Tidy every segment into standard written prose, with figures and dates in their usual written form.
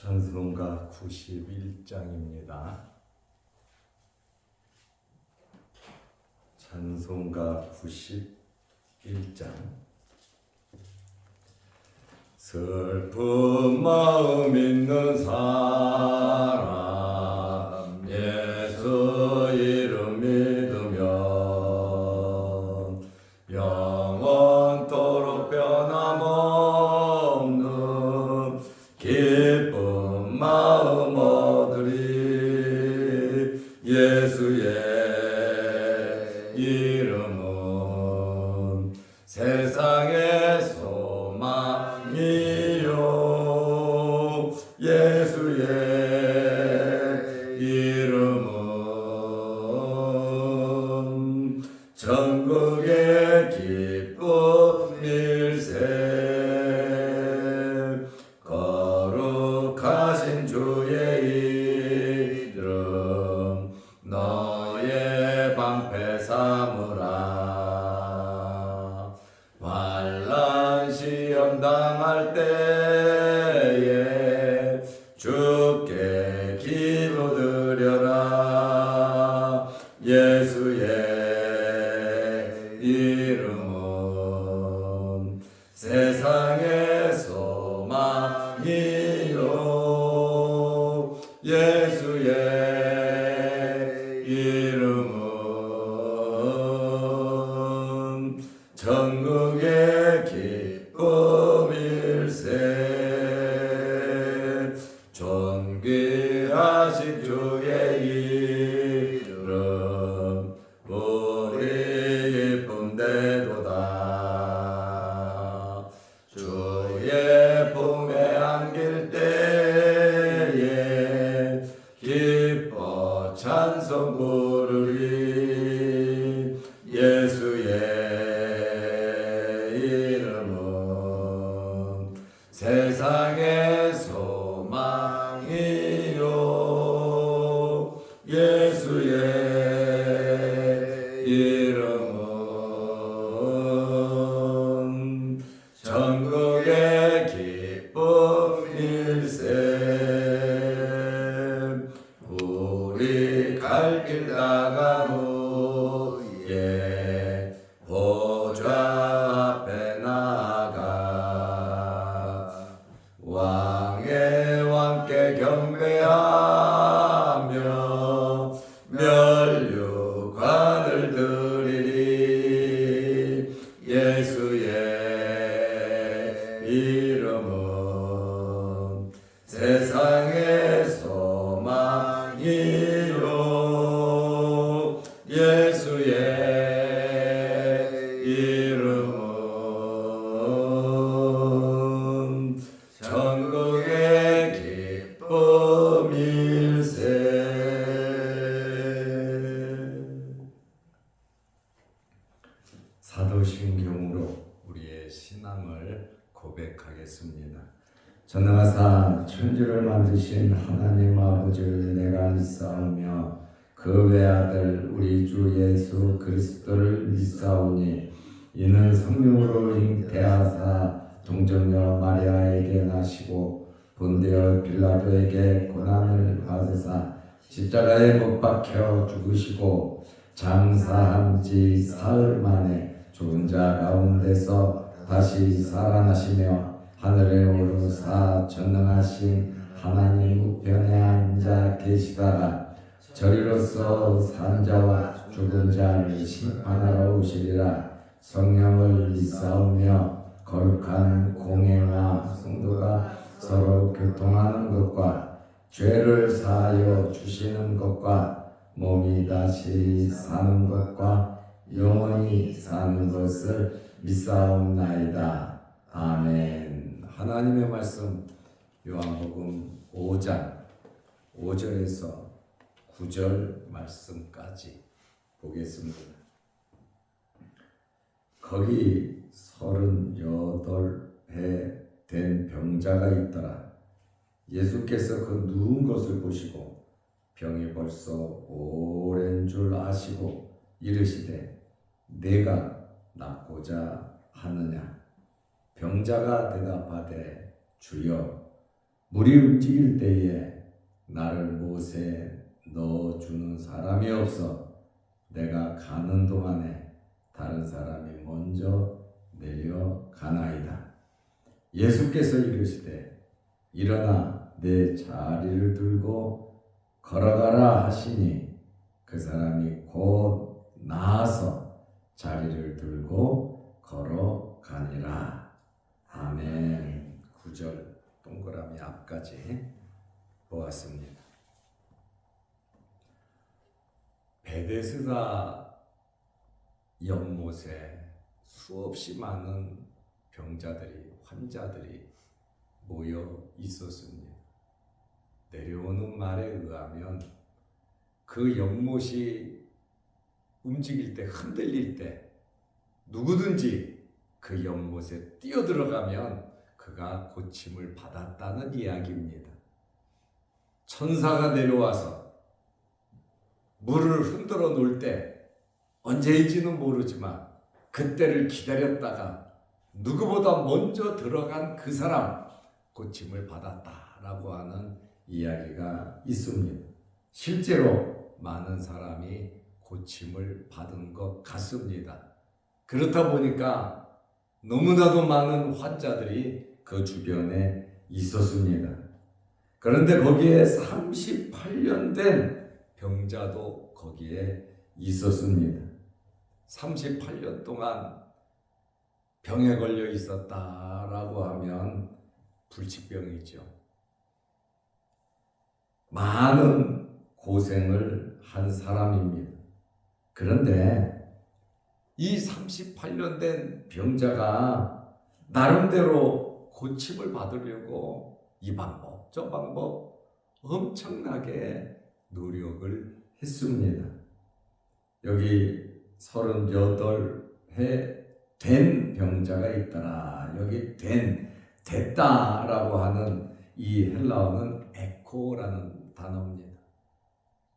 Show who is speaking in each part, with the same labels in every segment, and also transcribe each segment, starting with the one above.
Speaker 1: 찬송가 91장입니다. 찬송가 91장. 슬픈 마음 있는 사람 예수 이름 믿으면 영원토록 변함없는 기쁜 마음 얻으리. 예수의 이름은 세상의 소망이요, 예수의 이름은 전국의 기쁨일세. 거룩하신 주의 이름 너의 방패 삼으라. 환난 시험 당할 때에 주께 기도드려라. 예수의 이름은 세상의 소망이요, 예수의 이름은 전국의 기쁨일세. 존귀하신 주의 이름 우리 기쁨되도다. 주의 품에 안길 때에 기뻐 찬송 부르리. 예수의 이름은 세상의 소망이요, 예수의 이름은 전국의 기쁨일세. 우리 갈 길 나간 후에 보좌 앞에 나가 왕의 왕께 경배하며 면류관을 드리리. 예수의 이름은 세상의 소망이요, 예수의 이름은 전국의 기쁨일세. 사도신경으로 우리의 신앙을 고백하겠습니다. 전능하사 천지를 만드신 하나님 아버지를 내가 믿사오며 그 외아들 우리 주 예수 그리스도를 믿사오니 이는 성령으로 잉태하사 동정녀 마리아에게 나시고 본디오 빌라도에게 고난을 받으사 십자가에 못 박혀 죽으시고 장사한 지 사흘 만에 죽은 자 가운데서 다시 살아나시며 하늘에 오르사 전능하신 하나님 우편에 앉아 계시다가 저리로서 산 자와 죽은 자를 심판하러 오시리라. 성령을 믿사오며 거룩한 공예와 성도가 서로 교통하는 것과 죄를 사하여 주시는 것과 몸이 다시 사는 것과 영원히 사는 것을 믿사옵나이다. 아멘. 하나님의 말씀 요한복음 5장 5절에서 9절 말씀까지 보겠습니다. 거기 38해 된 병자가 있더라. 예수께서 그 누운 것을 보시고 병이 벌써 오랜 줄 아시고 이르시되 내가 낫고자 하느냐. 병자가 대답하되 주여 물이 움직일 때에 나를 못에 넣어주는 사람이 없어 내가 가는 동안에 다른 사람이 먼저 내려가나이다. 예수께서 이르시되 일어나 내 자리를 들고 걸어가라 하시니 그 사람이 곧 나아서 자리를 들고 걸어가니라. 아멘. 9절 동그라미 앞까지 보았습니다. 베데스다 연못에 수없이 많은 병자들이, 환자들이 모여 있었습니다. 내려오는 말에 의하면 그 연못이 움직일 때, 흔들릴 때 누구든지 그 연못에 뛰어들어가면 그가 고침을 받았다는 이야기입니다. 천사가 내려와서 물을 흔들어 놓을 때 언제인지는 모르지만 그때를 기다렸다가 누구보다 먼저 들어간 그 사람 고침을 받았다라고 하는 이야기가 있습니다. 실제로 많은 사람이 고침을 받은 것 같습니다. 그렇다 보니까 너무나도 많은 환자들이 그 주변에 있었습니다. 그런데 거기에 38년 된 병자도 거기에 있었습니다. 38년 동안 병에 걸려 있었다라고 하면 불치병이죠. 많은 고생을 한 사람입니다. 그런데 이 38년 된 병자가 나름대로 고침을 받으려고 이 방법, 저 방법 엄청나게 노력을 했습니다. 여기 38회 된 병자가 있더라. 여기 됐다라고 하는 이 헬라어는 에코라는 단어입니다.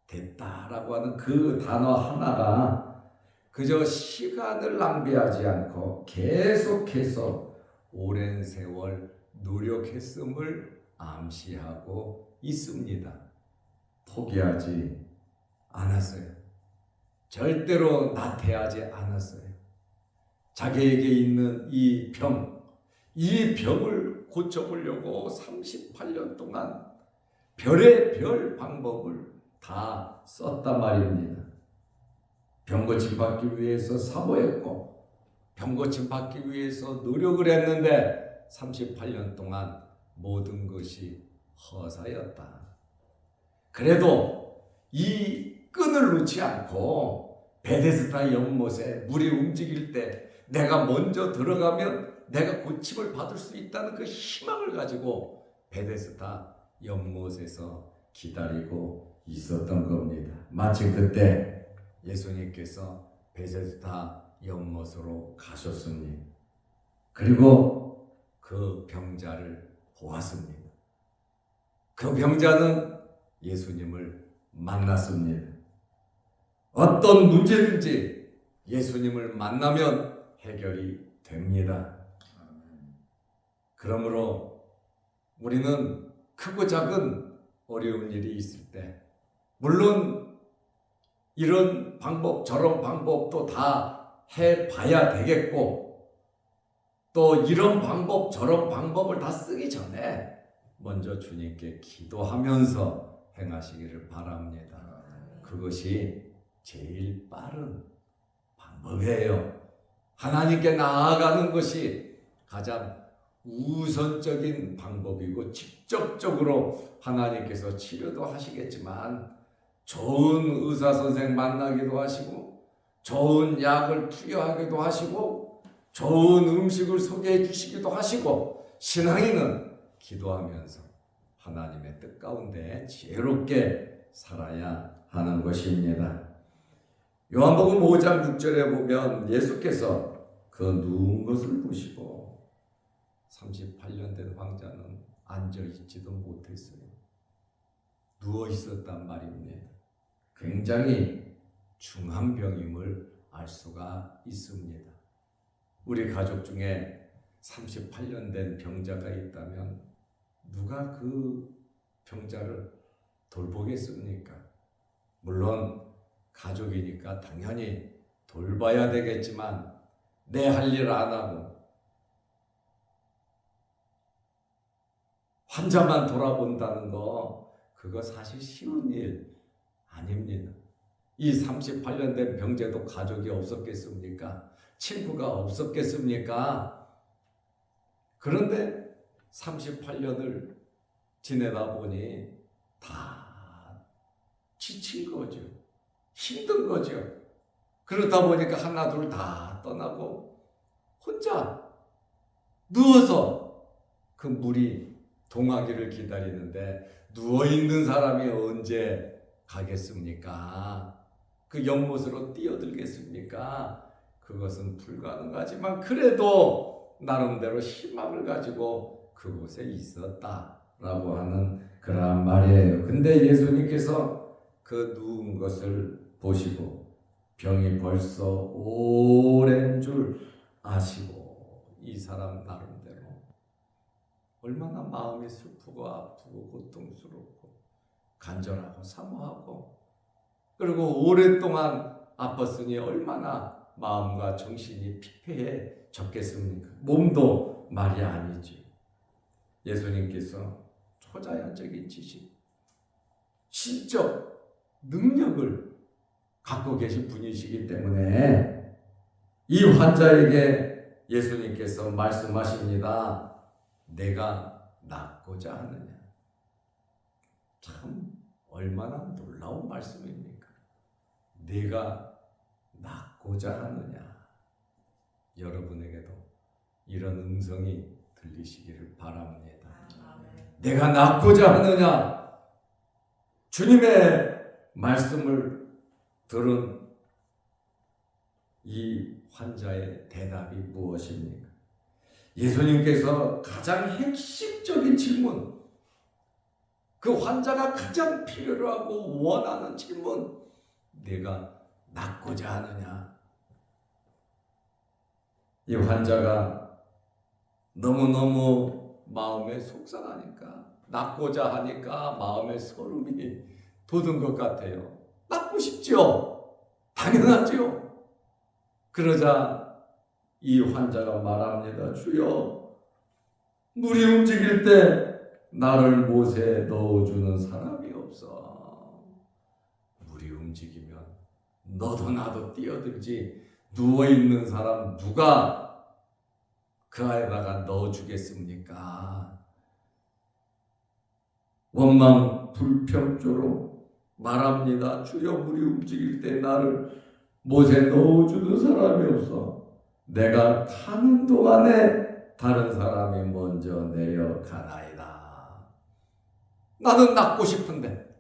Speaker 1: 됐다라고 하는 그 단어 하나가 그저 시간을 낭비하지 않고 계속해서 오랜 세월 노력했음을 암시하고 있습니다. 포기하지 않았어요. 절대로 나태하지 않았어요. 자기에게 있는 이 병을 고쳐보려고 38년 동안 별의 별 방법을 다 썼단 말입니다. 병고침 받기 위해서 사모했고 병고침 받기 위해서 노력을 했는데 38년 동안 모든 것이 허사였다. 그래도 이 끈을 놓지 않고 베데스다 연못에 물이 움직일 때 내가 먼저 들어가면 내가 고침을 받을 수 있다는 그 희망을 가지고 베데스다 연못에서 기다리고 있었던 겁니다. 마침 그때 예수님께서 베데스다 연못으로 가셨습니다. 그리고 그 병자를 보았습니다. 그 병자는 예수님을 만났습니다. 어떤 문제든지 예수님을 만나면 해결이 됩니다. 그러므로 우리는 크고 작은 어려운 일이 있을 때 물론 이런 방법 저런 방법도 다 해봐야 되겠고 또 이런 방법 저런 방법을 다 쓰기 전에 먼저 주님께 기도하면서 행하시기를 바랍니다. 그것이 제일 빠른 방법이에요. 하나님께 나아가는 것이 가장 우선적인 방법이고 직접적으로 하나님께서 치료도 하시겠지만 좋은 의사 선생 만나기도 하시고 좋은 약을 투여하기도 하시고 좋은 음식을 소개해 주시기도 하시고 신앙인은 기도하면서 하나님의 뜻 가운데 지혜롭게 살아야 하는 것입니다. 요한복음 5장 6절에 보면 예수께서 그 누운 것을 보시고 38년 된 환자는 앉아있지도 못했어요. 누워 있었단 말입니다. 굉장히 중한 병임을 알 수가 있습니다. 우리 가족 중에 38년 된 병자가 있다면 누가 그 병자를 돌보겠습니까? 물론 가족이니까 당연히 돌봐야 되겠지만 내 할 일 안 하고 환자만 돌아본다는 거 그거 사실 쉬운 일 아닙니다. 이 38년 된 병제도 가족이 없었겠습니까? 친구가 없었겠습니까? 그런데 38년을 지내다 보니 다 지친 거죠. 힘든 거죠. 그러다 보니까 하나 둘 다 떠나고 혼자 누워서 그 물이 동하기를 기다리는데 누워있는 사람이 언제 가겠습니까? 그 연못으로 뛰어들겠습니까? 그것은 불가능하지만 그래도 나름대로 희망을 가지고 그곳에 있었다라고 하는 그러한 말이에요. 근데 예수님께서 그 누운 것을 보시고 병이 벌써 오랜 줄 아시고 이 사람 나름대로 얼마나 마음이 슬프고 아프고 고통스럽고 간절하고 사모하고 그리고 오랫동안 아팠으니 얼마나 마음과 정신이 피폐해졌겠습니까? 몸도 말이 아니지. 예수님께서 초자연적인 지식, 신적 능력을 갖고 계신 분이시기 때문에 이 환자에게 예수님께서 말씀하십니다. 내가 낫고자 하느냐. 참 얼마나 놀라운 말씀입니까? 내가 낫고자 하느냐. 여러분에게도 이런 음성이 들리시기를 바랍니다. 내가 낫고자 하느냐. 주님의 말씀을 들은 이 환자의 대답이 무엇입니까? 예수님께서 가장 핵심적인 질문, 그 환자가 가장 필요로 하고 원하는 질문, 내가 낫고자 하느냐? 이 환자가 너무너무 마음에 속상하니까, 낫고자 하니까 마음에 소름이 돋은 것 같아요. 낫고 싶죠? 당연하죠? 그러자 이 환자가 말합니다. 주여, 물이 움직일 때 나를 못에 넣어주는 사람이 없어. 물이 움직이면 너도 나도 뛰어들지 누워있는 사람 누가 그 안에다가 넣어주겠습니까? 원망 불평조로 말합니다. 주여, 물이 움직일 때 나를 못에 넣어주는 사람이 없어. 내가 타는 동안에 다른 사람이 먼저 내려가나이다. 나는 낫고 싶은데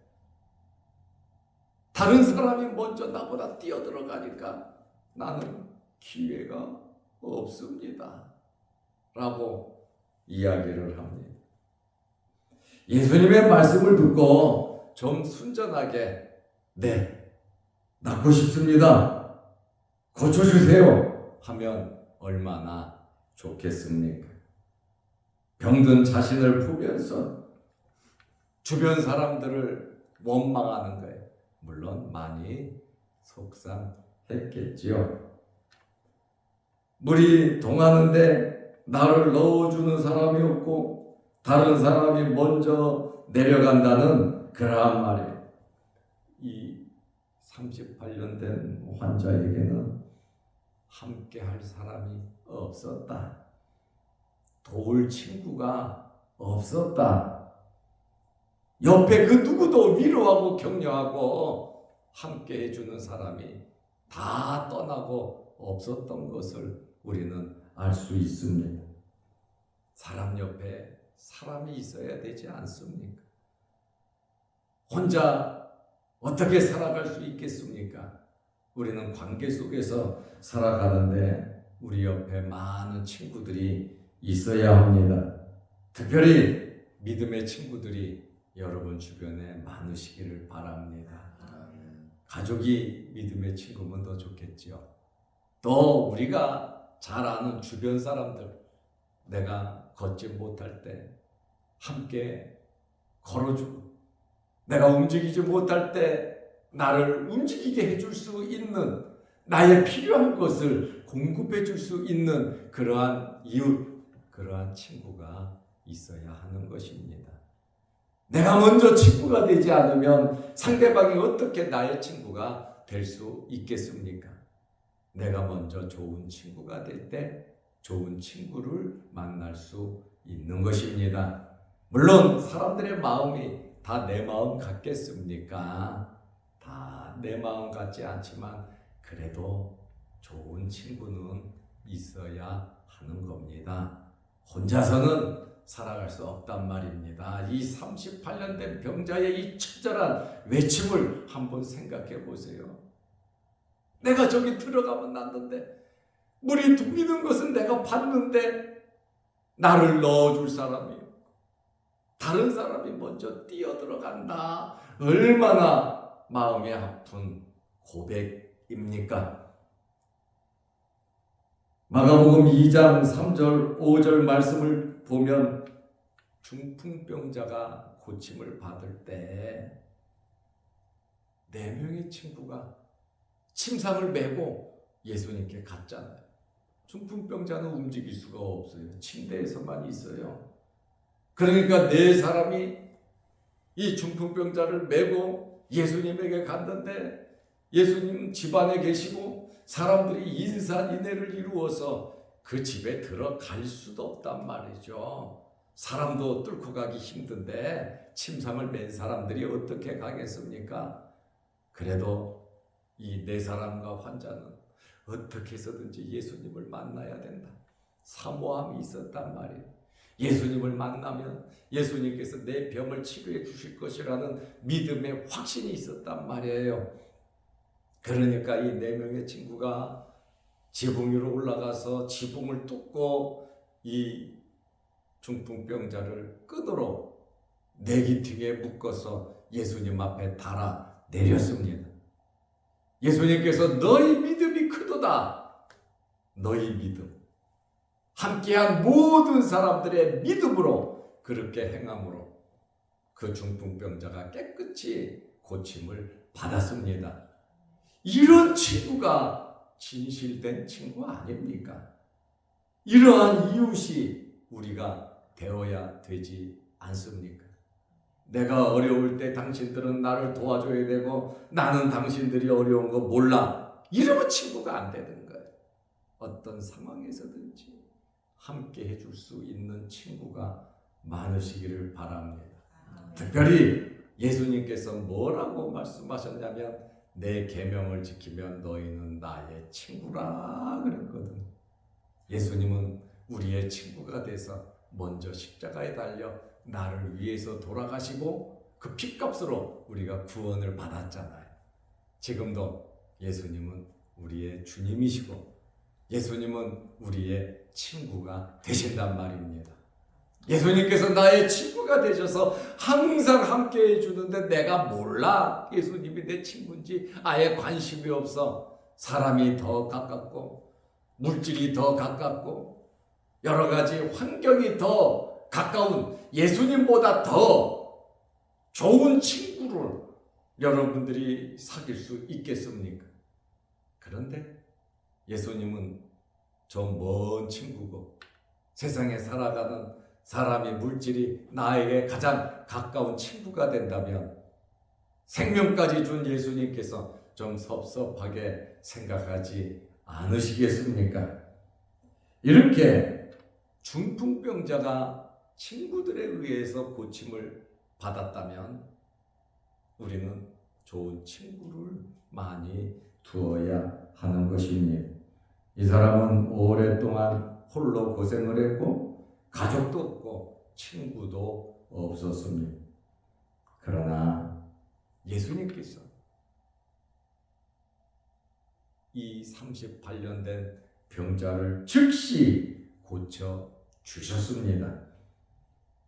Speaker 1: 다른 사람이 먼저 나보다 뛰어들어가니까 나는 기회가 없습니다. 라고 이야기를 합니다. 예수님의 말씀을 듣고 좀 순전하게 네, 낫고 싶습니다. 고쳐주세요. 하면 얼마나 좋겠습니까? 병든 자신을 보면서 주변 사람들을 원망하는 거예요. 물론 많이 속상했겠지요. 물이 동하는데 나를 넣어주는 사람이 없고 다른 사람이 먼저 내려간다는 그러한 말이에요. 이 38년 된 환자에게는 함께 할 사람이 없었다. 도울 친구가 없었다. 옆에 그 누구도 위로하고 격려하고 함께 해주는 사람이 다 떠나고 없었던 것을 우리는 알 수 있습니다. 사람 옆에 사람이 있어야 되지 않습니까? 혼자 어떻게 살아갈 수 있겠습니까? 우리는 관계 속에서 살아가는데 우리 옆에 많은 친구들이 있어야 합니다. 특별히 믿음의 친구들이 여러분 주변에 많으시기를 바랍니다. 가족이 믿음의 친구면 더 좋겠죠. 또 우리가 잘 아는 주변 사람들, 내가 걷지 못할 때 함께 걸어주고 내가 움직이지 못할 때 나를 움직이게 해줄 수 있는 나의 필요한 것을 공급해 줄 수 있는 그러한 이웃, 그러한 친구가 있어야 하는 것입니다. 내가 먼저 친구가 되지 않으면 상대방이 어떻게 나의 친구가 될 수 있겠습니까? 내가 먼저 좋은 친구가 될 때 좋은 친구를 만날 수 있는 것입니다. 물론 사람들의 마음이 다 내 마음 같겠습니까? 다 내 마음 같지 않지만 그래도 좋은 친구는 있어야 하는 겁니다. 혼자서는 살아갈 수 없단 말입니다. 이 38년 된 병자의 이 처절한 외침을 한번 생각해 보세요. 내가 저기 들어가면 낫는데, 물이 둥기는 것은 내가 봤는데 나를 넣어줄 사람이 없고 다른 사람이 먼저 뛰어들어간다. 얼마나 마음이 아픈 고백입니까? 마가복음 2장 3절 5절 말씀을 보면 중풍병자가 고침을 받을 때 4명의 친구가 침상을 메고 예수님께 갔잖아요. 중풍병자는 움직일 수가 없어요. 침대에서만 있어요. 그러니까 4사람이 이 중풍병자를 메고 예수님에게 갔는데 예수님 집안에 계시고 사람들이 인산인해를 이루어서 그 집에 들어갈 수도 없단 말이죠. 사람도 뚫고 가기 힘든데 침상을 맨 사람들이 어떻게 가겠습니까? 그래도 이 4사람과 환자는 어떻게 해서든지 예수님을 만나야 된다. 사모함이 있었단 말이에요. 예수님을 만나면 예수님께서 내 병을 치료해 주실 것이라는 믿음의 확신이 있었단 말이에요. 그러니까 이 4명의 친구가 지붕 위로 올라가서 지붕을 뚫고 이 중풍병자를 끈으로 내기퉁에 묶어서 예수님 앞에 달아 내렸습니다. 예수님께서 너희 믿음이 크도다. 너희 믿음. 함께한 모든 사람들의 믿음으로 그렇게 행함으로 그 중풍병자가 깨끗이 고침을 받았습니다. 이런 친구가 진실된 친구 아닙니까? 이러한 이웃이 우리가 되어야 되지 않습니까? 내가 어려울 때 당신들은 나를 도와줘야 되고 나는 당신들이 어려운 거 몰라. 이러면 친구가 안 되는 거예요. 어떤 상황에서든지 함께 해줄 수 있는 친구가 많으시기를 바랍니다. 특별히 예수님께서 뭐라고 말씀하셨냐면 내 계명을 지키면 너희는 나의 친구라 그랬거든. 예수님은 우리의 친구가 돼서 먼저 십자가에 달려 나를 위해서 돌아가시고 그 핏값으로 우리가 구원을 받았잖아요. 지금도 예수님은 우리의 주님이시고 예수님은 우리의 친구가 되신단 말입니다. 예수님께서 나의 친구가 되셔서 항상 함께 해주는데 내가 몰라 예수님이 내 친구인지 아예 관심이 없어. 사람이 더 가깝고 물질이 더 가깝고 여러 가지 환경이 더 가까운 예수님보다 더 좋은 친구를 여러분들이 사귈 수 있겠습니까? 그런데 예수님은 저 먼 친구고 세상에 살아가는 사람이 물질이 나에게 가장 가까운 친구가 된다면 생명까지 준 예수님께서 좀 섭섭하게 생각하지 않으시겠습니까? 이렇게 중풍병자가 친구들에 의해서 고침을 받았다면 우리는 좋은 친구를 많이 두어야 하는 것입니다. 이 사람은 오랫동안 홀로 고생을 했고 가족도 없고 친구도 없었습니다. 그러나 예수님께서 이 38년 된 병자를 즉시 고쳐 주셨습니다.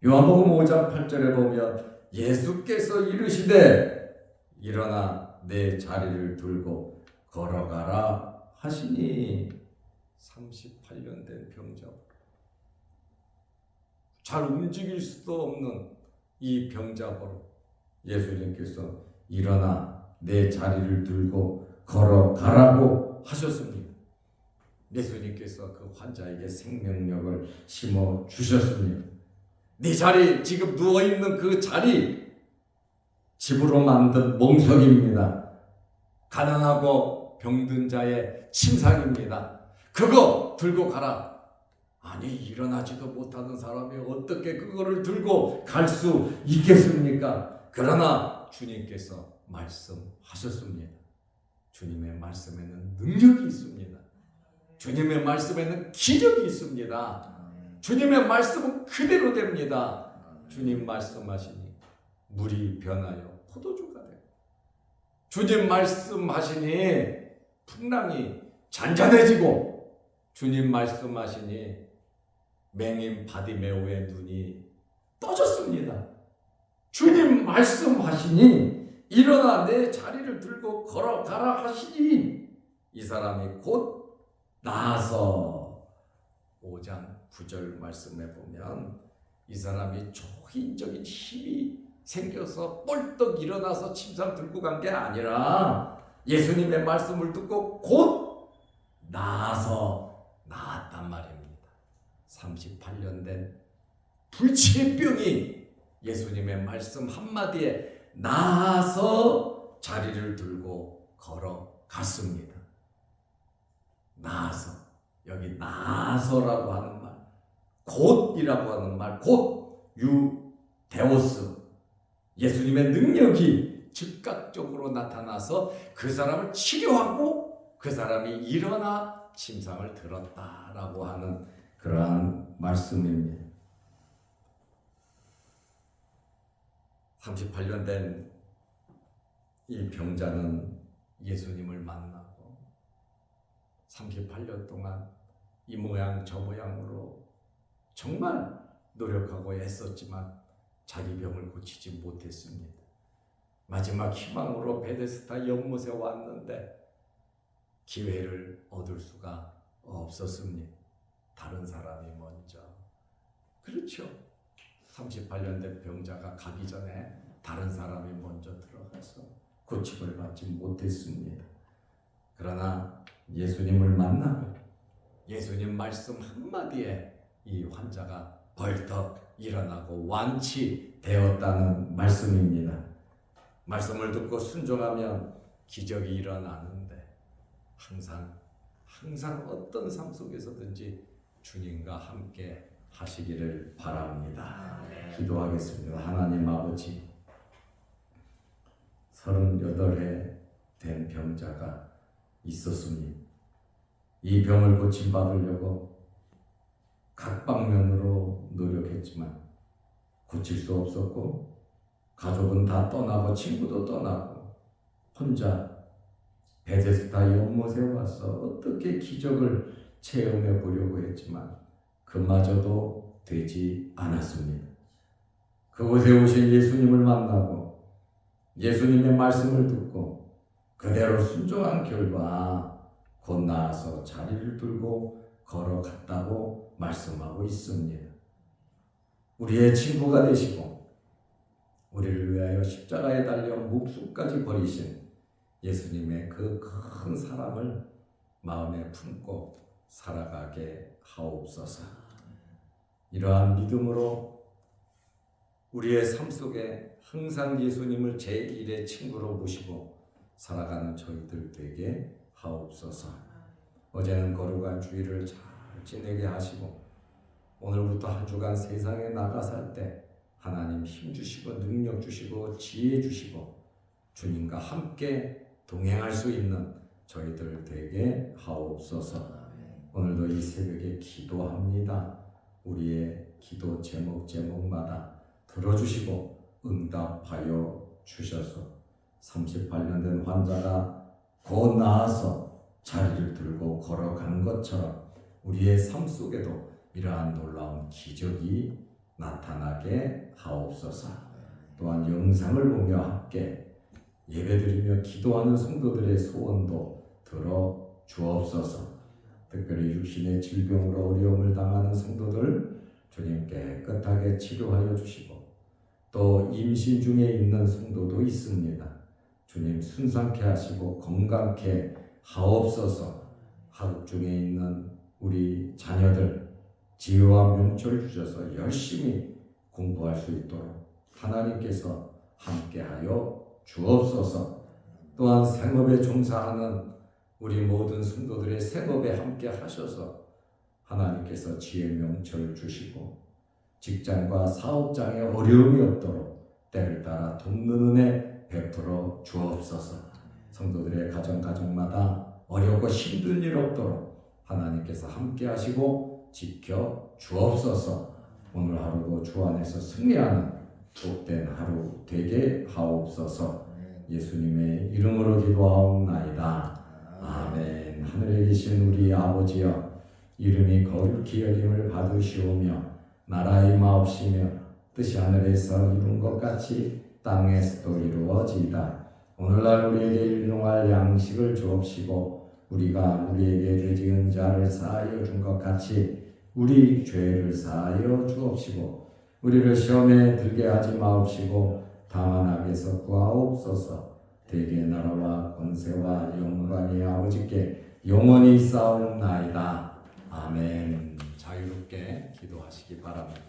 Speaker 1: 요한복음 5장 8절에 보면 예수께서 이르시되 일어나 내 자리를 들고 걸어가라 하시니 38년 된 병자 잘 움직일 수도 없는 이 병자 보러 예수님께서 일어나 내 자리를 들고 걸어가라고 하셨습니다. 예수님께서 그 환자에게 생명력을 심어 주셨습니다. 네 자리, 지금 누워있는 그 자리, 집으로 만든 몽석입니다. 가난하고 병든 자의 침상입니다. 그거 들고 가라. 아니, 일어나지도 못하는 사람이 어떻게 그거를 들고 갈 수 있겠습니까? 그러나 주님께서 말씀하셨습니다. 주님의 말씀에는 능력이 있습니다. 주님의 말씀에는 기적이 있습니다. 주님의 말씀은 그대로 됩니다. 주님 말씀하시니 물이 변하여 포도주가 되고, 주님 말씀하시니 풍랑이 잔잔해지고, 주님 말씀하시니 맹인 바디메오의 눈이 떠졌습니다. 주님 말씀하시니 일어나 내 자리를 들고 걸어가라 하시니 이 사람이 곧 나아서 5장 9절 말씀에 보면 이 사람이 초인적인 힘이 생겨서 뻘떡 일어나서 침상 들고 간 게 아니라 예수님의 말씀을 듣고 곧 나아서 나았단 말입니다. 38년 된 불치병이 예수님의 말씀 한마디에 나아서 자리를 들고 걸어갔습니다. 나아서, 여기 나아서라고 하는 말, 곧이라고 하는 말, 곧 유데오스, 예수님의 능력이 즉각적으로 나타나서 그 사람을 치료하고 그 사람이 일어나 침상을 들었다라고 하는 그러한 말씀입니다. 38년 된 이 병자는 예수님을 만나고 38년 동안 이 모양 저 모양으로 정말 노력하고 애썼지만 자기 병을 고치지 못했습니다. 마지막 희망으로 베데스다 연못에 왔는데 기회를 얻을 수가 없었습니다. 다른 사람이 먼저. 그렇죠. 38년 된 병자가 가기 전에 다른 사람이 먼저 들어가서 고침을 받지 못했습니다. 그러나 예수님을 만나고 예수님 말씀 한마디에 이 환자가 벌떡 일어나고 완치되었다는 말씀입니다. 말씀을 듣고 순종하면 기적이 일어나는데 항상 어떤 삶 속에서든지 주님과 함께 하시기를 바랍니다. 기도하겠습니다. 하나님 아버지, 38해 된 병자가 있었습니다. 이 병을 고침받으려고 각 방면으로 노력했지만 고칠 수 없었고, 가족은 다 떠나고 친구도 떠나고 혼자 베데스다 연못에 와서 어떻게 기적을 체험해 보려고 했지만 그마저도 되지 않았습니다. 그곳에 오신 예수님을 만나고 예수님의 말씀을 듣고 그대로 순종한 결과 곧 나아서 자리를 들고 걸어갔다고 말씀하고 있습니다. 우리의 친구가 되시고 우리를 위하여 십자가에 달려 목숨까지 버리신 예수님의 그 큰 사랑을 마음에 품고 살아가게 하옵소서. 이러한 믿음으로 우리의 삶 속에 항상 예수님을 제1의 친구로 모시고 살아가는 저희들 되게 하옵소서. 어제는 거룩한 주일을 잘 지내게 하시고 오늘부터 한 주간 세상에 나가 살 때 하나님 힘 주시고 능력 주시고 지혜 주시고 주님과 함께 동행할 수 있는 저희들 되게 하옵소서. 오늘도 이 새벽에 기도합니다. 우리의 기도 제목마다 들어주시고 응답하여 주셔서 38년 된 환자가 곧 나아서 자리를 들고 걸어간 것처럼 우리의 삶 속에도 이러한 놀라운 기적이 나타나게 하옵소서. 또한 영상을 보며 함께 예배드리며 기도하는 성도들의 소원도 들어 주옵소서. 특별히 육신의 질병으로 어려움을 당하는 성도들 주님 깨끗하게 치료하여 주시고 또 임신 중에 있는 성도도 있습니다. 주님 순산케 하시고 건강케 하옵소서. 하루 중에 있는 우리 자녀들 지혜와 명철 주셔서 열심히 공부할 수 있도록 하나님께서 함께하여 주옵소서. 또한 생업에 종사하는 우리 모든 성도들의 생업에 함께 하셔서 하나님께서 지혜 명철 주시고 직장과 사업장에 어려움이 없도록 때를 따라 돕는 은혜 베풀어 주옵소서. 성도들의 가정마다 어렵고 힘든 일 없도록 하나님께서 함께 하시고 지켜 주옵소서. 오늘 하루도 주 안에서 승리하는 복된 하루 되게 하옵소서. 예수님의 이름으로 기도하옵나이다. 아멘. 하늘에 계신 우리 아버지여, 이름이 거룩히 여김을 받으시오며 나라의 마옵시며 뜻이 하늘에서 이룬 것 같이 땅에서도 이루어지이다. 오늘날 우리에게 일용할 양식을 주옵시고 우리가 우리에게 죄 지은 자를 사하여 준 것 같이 우리 죄를 사하여 주옵시고 우리를 시험에 들게 하지 마옵시고 다만 악에서 구하옵소서. 대개 나라와 권세와 영광이 아버지께 영원히 쌓옵나이다. 아멘. 자유롭게 기도하시기 바랍니다.